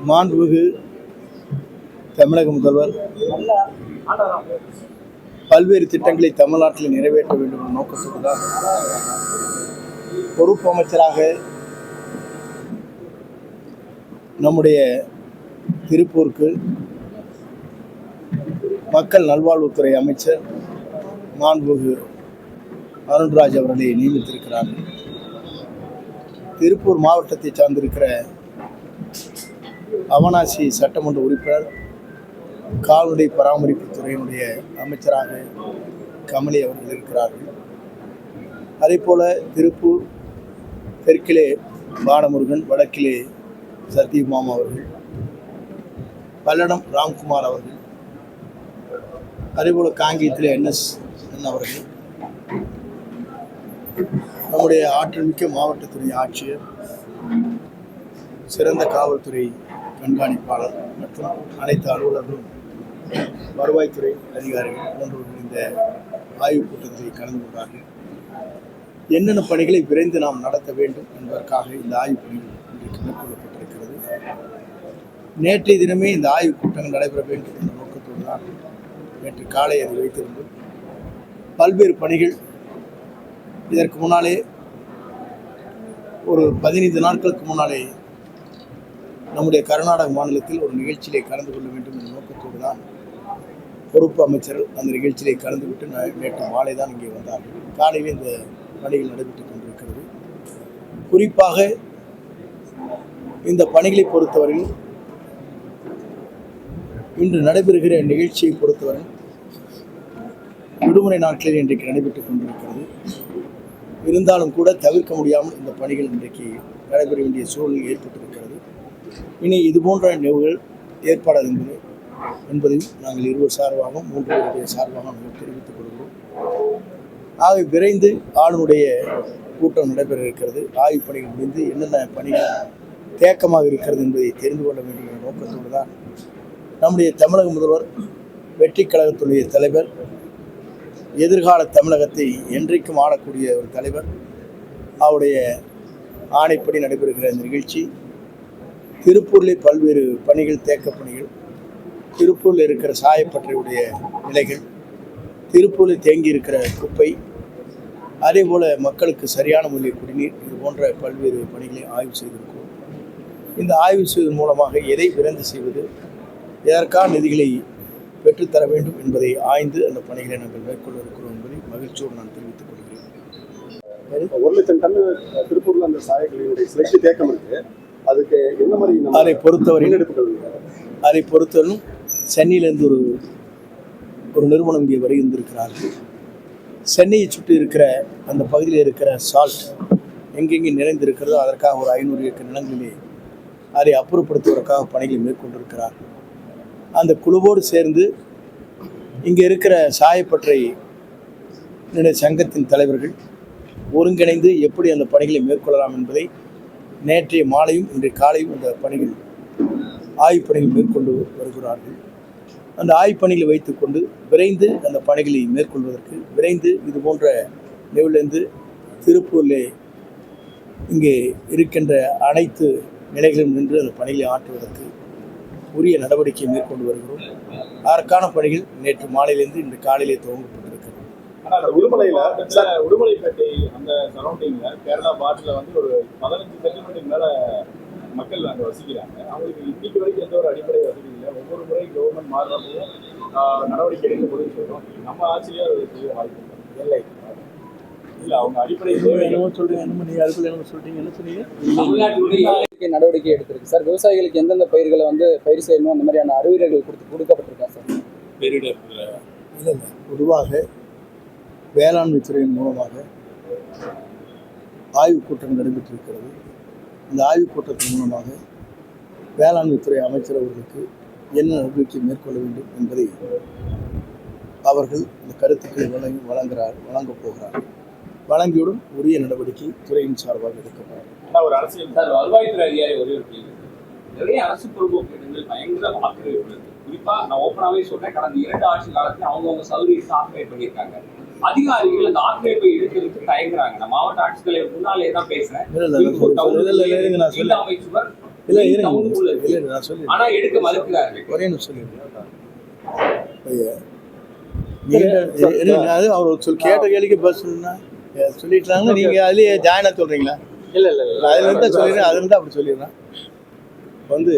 மாண்புமிகு தமிழக முதல்வர் பல்வேறு திட்டங்களை தமிழ்நாட்டில் நிறைவேற்ற வேண்டும் என்ற நோக்கத்தோடு தான் பொறுப்பு அமைச்சராக நம்முடைய திருப்பூருக்கு மக்கள் நல்வாழ்வுத்துறை அமைச்சர் மாண்புமிகு அருண்ராஜ் அவர்களை நியமித்திருக்கிறார்கள். திருப்பூர் மாவட்டத்தை சார்ந்திருக்கிற அவனாசி சட்டமன்ற உறுப்பினர் கால்நடை பராமரிப்பு துறையினுடைய அமைச்சராக கமலி அவர்கள் இருக்கிறார்கள். அதே போல திருப்பூர் தெற்கிலே பாலமுருகன், வடக்கிலே சத்யபாமா அவர்கள், பல்லடம் ராம்குமார் அவர்கள், அதேபோல் காங்கேயத்திலே NS அவர்கள், நம்முடைய ஆற்றல் மிக்க மாவட்டத்துறை ஆட்சியர், சிறந்த காவல்துறை கண்காணிப்பாளர் மற்றும் அனைத்து அலுவலர்களும், வருவாய்த்துறை அதிகாரிகள் போன்றவர்கள் இந்த ஆய்வுக் கூட்டத்தில் கலந்து கொண்டார்கள். என்னென்ன பணிகளை விரைந்து நாம் நடத்த வேண்டும் என்பதற்காக இந்த ஆய்வுப் பணிகள் இன்றைக்கு மேற்கொள்ளப்பட்டிருக்கிறது. நேற்றைய தினமே இந்த ஆய்வுக் கூட்டங்கள் நடைபெற வேண்டும் என்ற நோக்கத்தோடு தான் நேற்று காலை அதை வைத்திருந்தோம். பல்வேறு பணிகள் இதற்கு முன்னாலே ஒரு 15 நாட்களுக்கு முன்னாலே நம்முடைய கர்நாடக மாநிலத்தில் ஒரு நிகழ்ச்சியிலே கலந்து கொள்ள வேண்டும் என்ற நோக்கத்தோடு தான் பொறுப்பு அமைச்சர் அந்த நிகழ்ச்சியிலே கலந்துவிட்டு நேற்று மாலை தான் இங்கே வந்தார்கள். காலையில் இந்த பணிகள் நடைபெற்றுக் கொண்டிருக்கிறது. குறிப்பாக இந்த பணிகளை பொறுத்தவரையில் இன்று நடைபெறுகிற நிகழ்ச்சியை பொறுத்தவரை விடுமுறை நாட்களில் இன்றைக்கு நடைபெற்றுக் கொண்டிருக்கிறது. இருந்தாலும் கூட தவிர்க்க முடியாமல் இந்த பணிகள் இன்றைக்கு நடைபெற வேண்டிய சூழ்நிலை ஏற்பட்டிருக்கிறது. இனி இதுபோன்ற நிகழ்வுகள் ஏற்படாது என்பதையும் நாங்கள் இருவர் சார்பாகவும் 3 பேருடைய சார்பாகவும் நாங்கள் தெரிவித்துக் கொள்கிறோம். ஆக விரைந்து ஆளுநருடைய கூட்டம் நடைபெற இருக்கிறது. ஆய்வுப் பணிகள் முடிந்து என்னென்ன பணிகள் தேக்கமாக இருக்கிறது என்பதை தெரிந்து கொள்ள வேண்டும் என்ற நோக்கத்தோடு தான் நம்முடைய தமிழக முதல்வர், வெற்றி கழகத்துடைய தலைவர், எதிர்கால தமிழகத்தை என்றைக்கும் ஆளக்கூடிய ஒரு தலைவர், அவருடைய ஆணைப்படி நடைபெறுகிற இந்த நிகழ்ச்சி திருப்பூரில் பல்வேறு பணிகள், தேக்க பணிகள், திருப்பூரில் இருக்கிற சாயப்பட்டறையுடைய நிலைகள், திருப்பூரில் தேங்கி இருக்கிற குப்பை, அதே போல் மக்களுக்கு சரியான முறையில் குடிநீர், இது போன்ற பல்வேறு பணிகளை ஆய்வு செய்திருக்கிறோம். இந்த ஆய்வு செய்வதன் மூலமாக எதை விரைந்து செய்வது, எதற்கான நிதிகளை பெற்றுத்தர வேண்டும் என்பதை ஆய்ந்து அந்த பணிகளை நாங்கள் மேற்கொள்ள இருக்கிறோம் என்பதை மகிழ்ச்சியோடு நான் தெரிவித்துக் கொள்கிறேன். 1 லட்சம் டன் திருப்பூரில் அந்த சாயக்கழிவுடைய சிலைக்கு தேக்கம் இருக்கு. அதுக்கு என்ன மாதிரி அதை பொறுத்தவரையும் சென்னையிலிருந்து ஒரு நிறுவனம் இங்கே வருகின்றிருக்கிறார்கள். சென்னையை சுற்றி இருக்கிற அந்த பகுதியில் இருக்கிற சால்ட் எங்கெங்கே நிறைந்திருக்கிறதோ அதற்காக ஒரு 500 ஏக்கர் நிலங்களிலே அதை அப்புறப்படுத்துவதற்காக பணிகளை மேற்கொண்டிருக்கிறார்கள். அந்த குழுவோடு சேர்ந்து இங்கே இருக்கிற சாயப்பட்டறை சங்கத்தின் தலைவர்கள் ஒருங்கிணைந்து எப்படி அந்த பணிகளை மேற்கொள்ளலாம் என்பதை நேற்றைய மாலையும் இன்றைய காலையும் அந்த பணிகள் ஆய்வுப் பணிகள் மேற்கொண்டு வருகிறார்கள். அந்த ஆய்வுப் பணிகளை வைத்துக்கொண்டு விரைந்து அந்த பணிகளை மேற்கொள்வதற்கு, விரைந்து இது போன்ற நிகழ்விலிருந்து திருப்பூரிலே இங்கே இருக்கின்ற அனைத்து நிலைகளும் நின்று அந்த பணிகளை ஆற்றுவதற்கு உரிய நடவடிக்கையை மேற்கொண்டு வருகிறோம். அதற்கான பணிகள் நேற்று மாலையிலிருந்து இன்று காலையிலே துவங்கப்பட்டிருக்கிறது. உடுமலைப்பேட்டை அந்த சரௌண்டிங்ல கேரளா பார்டர்ல வந்து ஒரு 15 சென்டிமீட்டருக்கு மேல மக்கள் அங்கே வசிக்கிறாங்க. அவங்களுக்கு இன்னைக்கு வரைக்கும் எந்த ஒரு அடிப்படை வசதி இல்லை. ஒவ்வொரு முறை கவர்மெண்ட் மாறுறப்போ நடவடிக்கை எடுக்க முடியும்னு சொல்றோம். நம்ம ஆட்சியிலே அது செய்ய வாய்ப்பு இல்லை. இல்லை, அவங்க அடிப்படை நடவடிக்கை எடுத்திருக்கு சார். விவசாயிகளுக்கு எந்தெந்த பயிர்களை வந்து பயிர் செய்யணும் அந்த மாதிரியான அறிவுரைகள் கொடுக்கப்பட்டிருக்கா சார்? இல்லை, பொதுவாக வேளாண்மை துறையின் மூலமாக ஆய்வுக் கூட்டம் நடைபெற்றிருக்கிறது. இந்த ஆய்வுக் கூட்டத்தின் மூலமாக வேளாண்மை துறை அமைச்சர் அவர்களுக்கு என்ன நடவடிக்கை மேற்கொள்ள வேண்டும் என்பதை அவர்கள் இந்த கருத்துக்களை வழங்கப் போகிறார்கள். வழங்கியுடன் உரிய நடவடிக்கை துறையின் சார்பாக எடுக்கப்படும். ஒரு அரசியல் சார், வருவாய்த்துறை அதிகாரி ஒரே நிறைய அரசு பொறுப்பு பயங்கர வாக்குறுதி. குறிப்பா நான் ஓப்பனாவே சொல்றேன், கடந்த 2 ஆட்சி காலத்துல அவங்கவுங்க சர்வீஸ் ஆப்ரேட் பண்ணியிருக்காங்க. அதிகாரிகள் அந்த ஆக்கிரமிப்பை எடுக்கிறதுக்கு தயங்குறாங்க. நான் மாவட்ட ஆட்சித்தலைவர் முன்னாலே தான் பேசுறேன். அமைச்சர் இல்லை மீன் இருங்க தவுந்து உள்ள இருக்கு. இல்லை நான் சொல்லி ஆனா எடுக்க மறுக்கிறாரு. ஒரே நிமிஷம் சொல்லிடுறேன். நீங்க அது அவர் கேட்ட கேள்விக்கு பதில் சொல்லுன்னா சொல்லிட்டாங்க. நீங்க அதுலயே ஜாயினா சொல்றீங்களா? இல்ல இல்ல அதுல இருந்தா சொல்லிடுறேன். அதுல இருந்தா அப்படி சொல்லிடுறேன். வந்து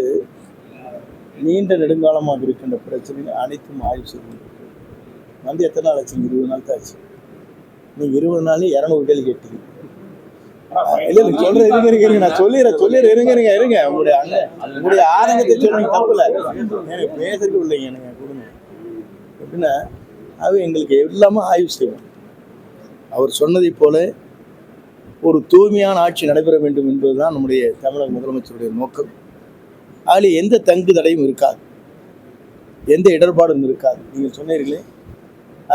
நீண்ட நெடுங்காலமாக இருக்கின்ற பிரச்சனைகள் அனைத்தும் ஆய்வு செய்யணும். வந்து எத்தனை நாள் ஆச்சு? 20 நாள் தான் ஆச்சு. நீங்க 20 நாள்ல 200 கேள்வி கேட்டீங்க. இல்ல இல்ல சொல்றேன், இருங்க நான் சொல்லிடுறேன். இருங்க உங்களுடைய ஆரம்பத்தை சொல்றீங்க, தப்பு இல்லை. எனக்கு பேசுறதுக்கு இல்லைங்க, எனக்கு கொடுங்க. எப்படின்னா அது எங்களுக்கு எல்லாமே ஆய்வு செய்வோம். அவர் சொன்னதை போல ஒரு தூய்மையான ஆட்சி நடைபெற வேண்டும் என்பதுதான் நம்முடைய தமிழக முதலமைச்சருடைய நோக்கம். அதில் எந்த தங்கு தடையும் இருக்காது, எந்த இடர்பாடும் இருக்காது. நீங்கள் சொன்னீர்களே,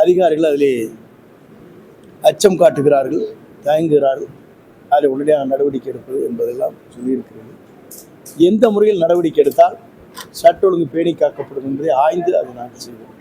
அதிகாரிகள் அதிலே அச்சம் காட்டுகிறார்கள், தயங்குகிறார்கள், அதில் உடனடியாக நடவடிக்கை எடுப்பது என்பதெல்லாம் சொல்லியிருக்கிறது. எந்த முறையில் நடவடிக்கை எடுத்தால் சட்ட ஒழுங்கு பேணி காக்கப்படும் என்பதை ஆய்ந்து அதை நாங்கள் செய்வோம்.